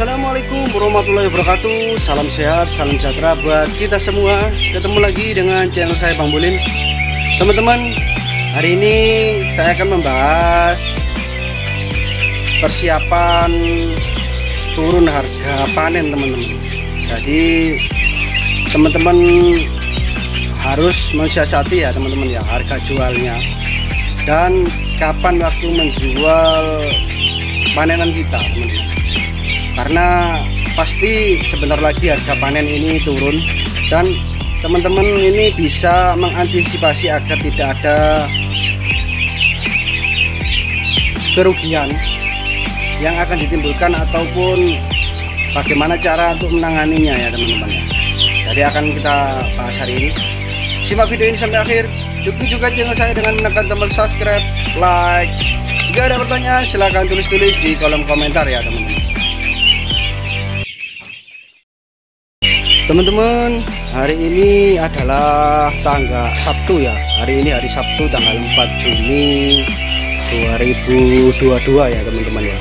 Assalamualaikum warahmatullahi wabarakatuh. Salam sehat, salam sejahtera buat kita semua. Ketemu lagi dengan channel saya Bang Bolin. Teman-teman, hari ini saya akan membahas persiapan turun harga panen teman-teman. Jadi teman-teman harus mensiasati ya teman-teman ya, harga jualnya dan kapan waktu menjual panenan kita teman-teman. Karena pasti sebentar lagi harga panen ini turun dan teman-teman ini bisa mengantisipasi agar tidak ada kerugian yang akan ditimbulkan ataupun bagaimana cara untuk menanganinya ya teman-teman ya. Jadi akan kita bahas hari ini. Simak video ini sampai akhir. Dukung juga channel saya dengan menekan tombol subscribe, like. Jika ada pertanyaan silahkan tulis-tulis di kolom komentar ya teman-teman. Teman-teman, hari ini adalah tanggal Sabtu ya. Hari ini hari Sabtu tanggal 4 Juni 2022 ya teman-teman ya.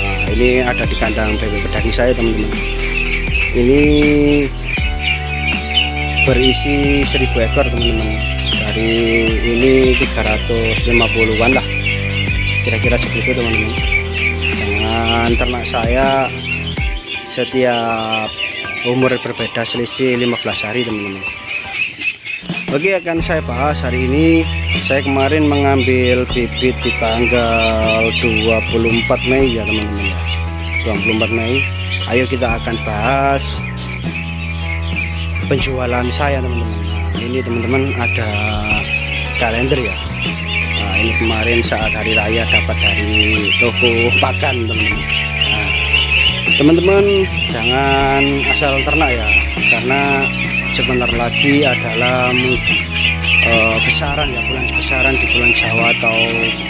Nah, ini ada di kandang bebek pedagang saya teman-teman. Ini berisi 1000 ekor teman-teman. Dari ini 350-an lah. Kira-kira segitu teman-teman. Dengan ternak saya setiap umur berbeda, selisih 15 hari teman-teman. Oke, akan saya bahas hari ini. Saya kemarin mengambil bibit di tanggal 24 Mei ya teman-teman ya. 24 Mei. Ayo kita akan bahas penjualan saya teman-teman. Nah, ini teman-teman ada kalender ya. Nah, ini kemarin saat hari raya dapat dari toko pakan teman-teman. Teman-teman jangan asal ternak ya, karena sebentar lagi adalah besaran ya, bulan besaran di bulan Jawa atau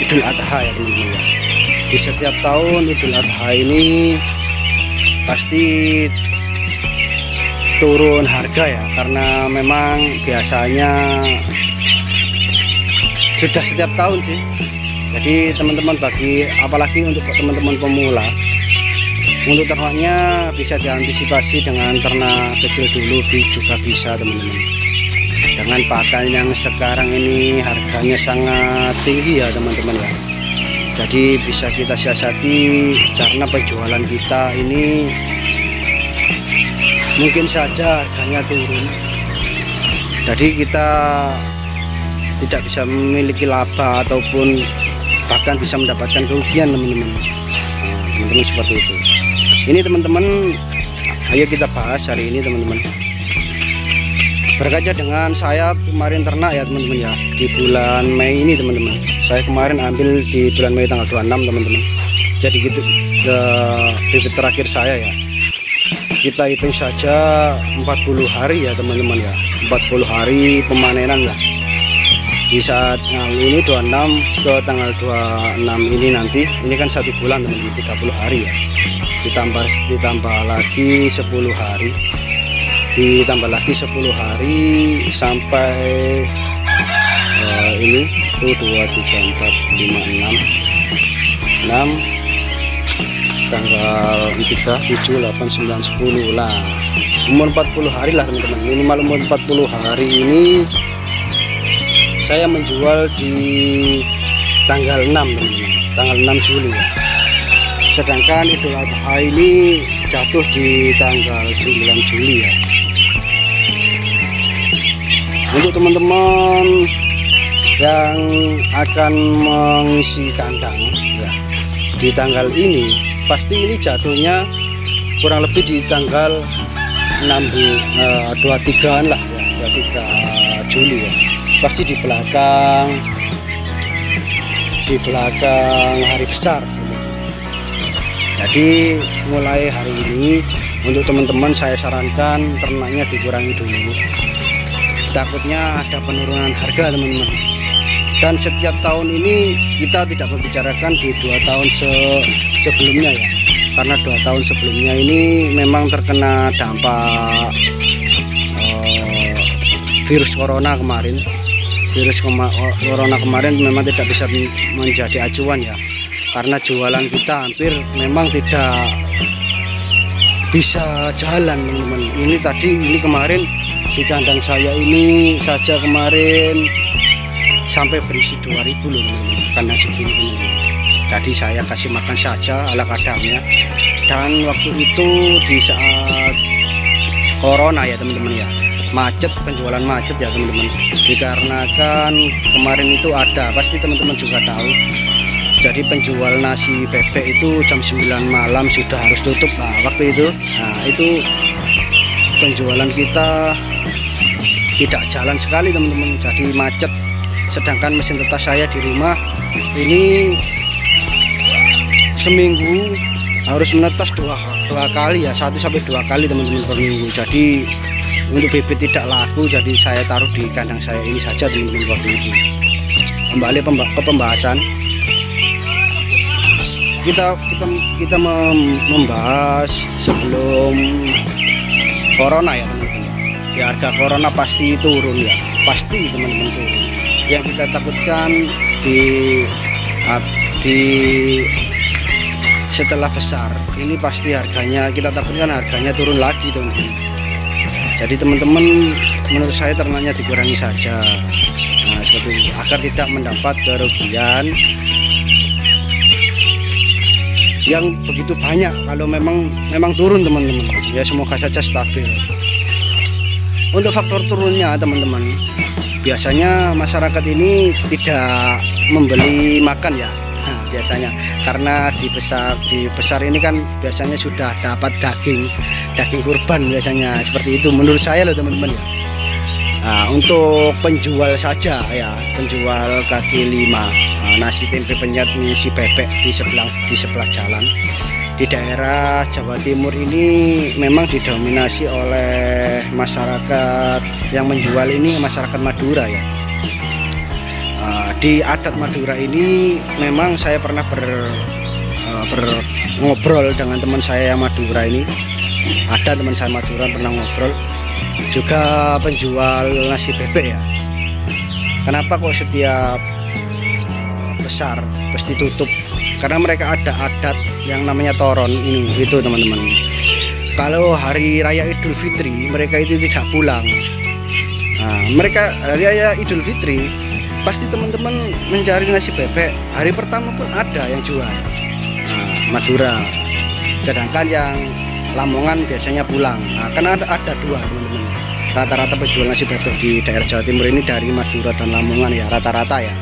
Idul Adha ya teman-teman ya. Di setiap tahun Idul Adha ini pasti turun harga ya, karena memang biasanya sudah setiap tahun sih. Jadi teman-teman, apalagi untuk teman-teman pemula, untuk ternaknya bisa diantisipasi dengan ternak kecil dulu juga bisa teman-teman. Dengan pakan yang sekarang ini harganya sangat tinggi ya teman-teman ya. Jadi bisa kita siasati karena penjualan kita ini mungkin saja harganya turun. Jadi kita tidak bisa memiliki laba ataupun bahkan bisa mendapatkan kerugian teman-teman. Nah, teman-teman seperti itu. Ini teman-teman, ayo kita bahas hari ini teman-teman. Berkaca dengan saya kemarin ternak ya teman-teman ya, di bulan Mei ini teman-teman. Saya kemarin ambil di bulan Mei tanggal 26 teman-teman. Jadi gitu bibit terakhir saya ya. Kita hitung saja 40 hari ya teman-teman ya. 40 hari pemanenan lah. Di saat ini 26 ke tanggal 26 ini nanti, ini kan 1 bulan teman-teman, 30 hari ya. Ditambah lagi 10 hari, ditambah lagi 10 hari sampai ini tuh 2, 3, 4, 5, 6 tanggal 3, 7, 8, 9, 10 lah, umur 40 hari lah teman-teman. Minimal umur 40 hari ini saya menjual di tanggal 6 teman-teman, tanggal 6 Juli ya. Sedangkan Idul Adha ini jatuh di tanggal 9 Juli ya. Untuk teman-teman yang akan mengisi kandang ya, di tanggal ini pasti ini jatuhnya kurang lebih di tanggal 23-an lah ya, 23 Juli ya. Pasti di belakang hari besar. Jadi mulai hari ini untuk teman-teman saya sarankan ternaknya dikurangi dulu. Takutnya ada penurunan harga teman-teman. Dan setiap tahun ini kita tidak membicarakan di 2 tahun sebelumnya ya. Karena 2 tahun sebelumnya ini memang terkena dampak virus corona kemarin. Virus corona kemarin memang tidak bisa menjadi acuan ya. Karena jualan kita hampir memang tidak bisa jalan teman-teman. Ini kemarin di kandang saya ini saja kemarin sampai berisi 2000 loh teman-teman, kandang segini teman-teman. Jadi saya kasih makan saja ala kadarnya. Dan waktu itu di saat corona ya teman-teman ya, macet, penjualan macet ya teman-teman, dikarenakan kemarin itu ada, pasti teman-teman juga tahu, jadi penjual nasi bebek itu jam 9 malam sudah harus tutup. Nah waktu itu, itu penjualan kita tidak jalan sekali teman-teman, jadi macet. Sedangkan mesin tetas saya di rumah ini seminggu harus menetas dua kali ya, 1 sampai 2 kali teman-teman per minggu. Jadi untuk bibit tidak laku, jadi saya taruh di kandang saya ini saja teman-teman waktu itu. Kembali ke pembahasan, kita membahas sebelum corona ya teman-teman ya, harga corona pasti turun ya, pasti teman-teman turun. Yang kita takutkan di setelah besar ini pasti harganya, kita takutkan harganya turun lagi teman-teman. Jadi teman-teman, menurut saya ternaknya dikurangi saja, nah seperti itu, agar tidak mendapat kerugian yang begitu banyak. Kalau memang turun teman-teman ya, semoga saja stabil. Untuk faktor turunnya teman-teman, biasanya masyarakat ini tidak membeli makan ya, biasanya karena di besar ini kan biasanya sudah dapat daging kurban biasanya, seperti itu menurut saya loh teman-teman ya. Nah, untuk penjual saja ya, penjual kaki 5 nasi tempe penyet nasi bebek di sebelah jalan di daerah Jawa Timur ini memang didominasi oleh masyarakat yang menjual ini, masyarakat Madura ya. Di adat Madura ini memang saya pernah ngobrol dengan teman saya yang Madura ini. Ada teman saya Madura pernah ngobrol, juga penjual nasi bebek ya. Kenapa kok setiap besar pasti tutup? Karena mereka ada adat yang namanya toron ini, itu teman-teman. Kalau hari raya Idul Fitri mereka itu tidak pulang. Nah, mereka hari raya Idul Fitri pasti teman-teman mencari nasi bebek, hari pertama pun ada yang jual. Nah, Madura. Sedangkan yang Lamongan biasanya pulang. Nah, karena ada 2 teman-teman. Rata-rata penjual nasi bebek di daerah Jawa Timur ini dari Madura dan Lamongan ya, rata-rata ya.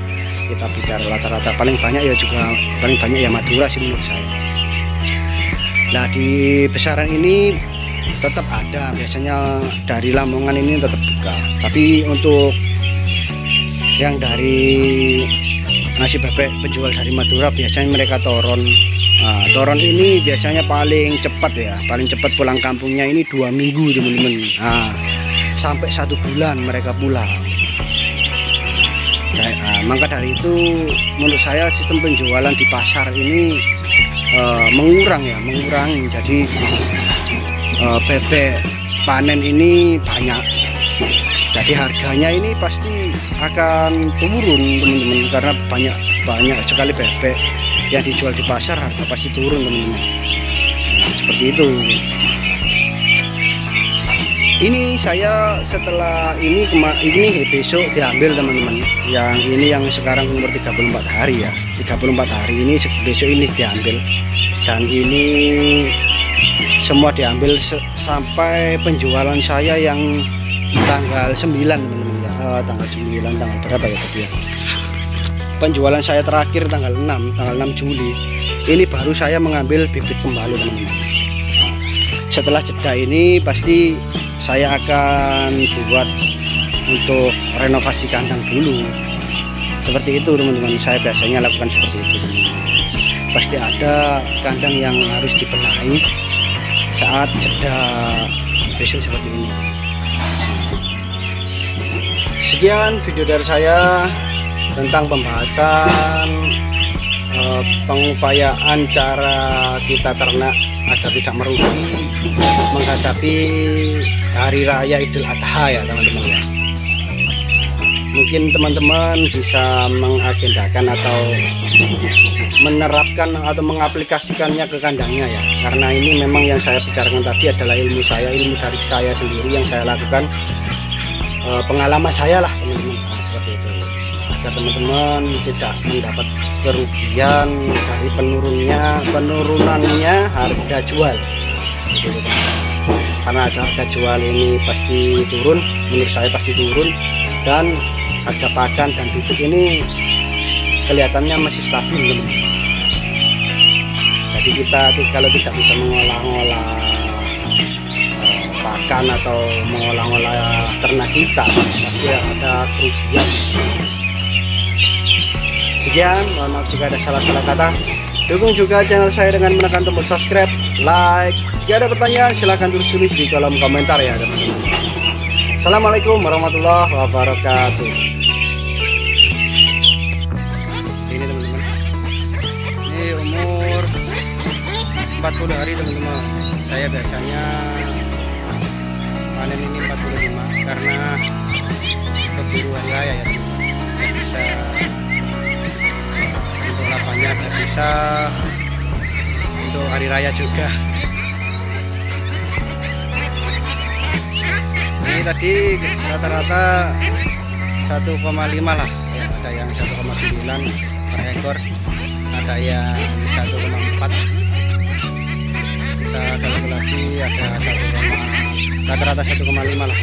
Kita bicara rata-rata, paling banyak ya Madura sih menurut saya. Nah di besaran ini tetap ada, biasanya dari Lamongan ini tetap buka. Tapi untuk yang dari nasi bebek penjual dari Madura biasanya mereka toron. Nah, toron ini biasanya paling cepat ya, paling cepat pulang kampungnya ini 2 minggu teman-teman. Nah, sampai 1 bulan mereka pulang. Maka dari itu menurut saya sistem penjualan di pasar ini mengurangi. Jadi bebek panen ini banyak, jadi harganya ini pasti akan turun teman-teman, karena banyak sekali bebek yang dijual di pasar, harga pasti turun teman-teman. Nah, seperti itu. Ini saya setelah ini besok diambil teman-teman. Yang ini yang sekarang umur 34 hari ya. 34 hari ini besok ini diambil. Dan ini semua diambil sampai penjualan saya yang tanggal 9 teman-teman ya. Tanggal 9, tanggal berapa ya tadi ya? Penjualan saya terakhir tanggal 6 Juli. Ini baru saya mengambil bibit kembali teman-teman. Nah, setelah jeda ini pasti saya akan buat untuk renovasi kandang dulu. Seperti itu teman-teman, saya biasanya lakukan seperti itu teman-teman. Pasti ada kandang yang harus dibenahi saat jeda besok seperti ini. Sekian video dari saya tentang pembahasan pengupayaan cara kita ternak agar tidak merugi menghadapi hari raya Idul Adha ya teman-teman ya. Mungkin teman-teman bisa mengagendakan atau menerapkan atau mengaplikasikannya ke kandangnya ya, karena ini memang yang saya bicarakan tadi adalah ilmu dari saya sendiri yang saya lakukan, pengalaman saya lah teman-teman. Nah, seperti itu, agar teman-teman tidak mendapat kerugian dari penurunannya harga jual gitu, karena harga jual ini pasti turun, menurut saya pasti turun, dan harga pakan dan pupuk ini kelihatannya masih stabil teman-teman. Jadi kita kalau tidak bisa mengolah-olah pakan atau mengolah-olah ternak kita, pasti ada kerugian. Sekian, mohon maaf jika ada salah-salah kata. Dukung juga channel saya dengan menekan tombol subscribe, like. Jika ada pertanyaan silahkan tulis di kolom komentar ya teman-teman. Assalamualaikum warahmatullahi wabarakatuh. Ini teman-teman, ini umur 40 hari teman-teman. Saya biasanya panen ini 45 karena keburu hari raya ya teman-teman. Bisa untuk lapanya, bisa untuk hari raya juga. Ini tadi rata-rata 1,5 lah ya, ada yang 1,9 per ekor, ada yang 1,4. Kita kalkulasi ada 1, rata-rata 1,5 lah.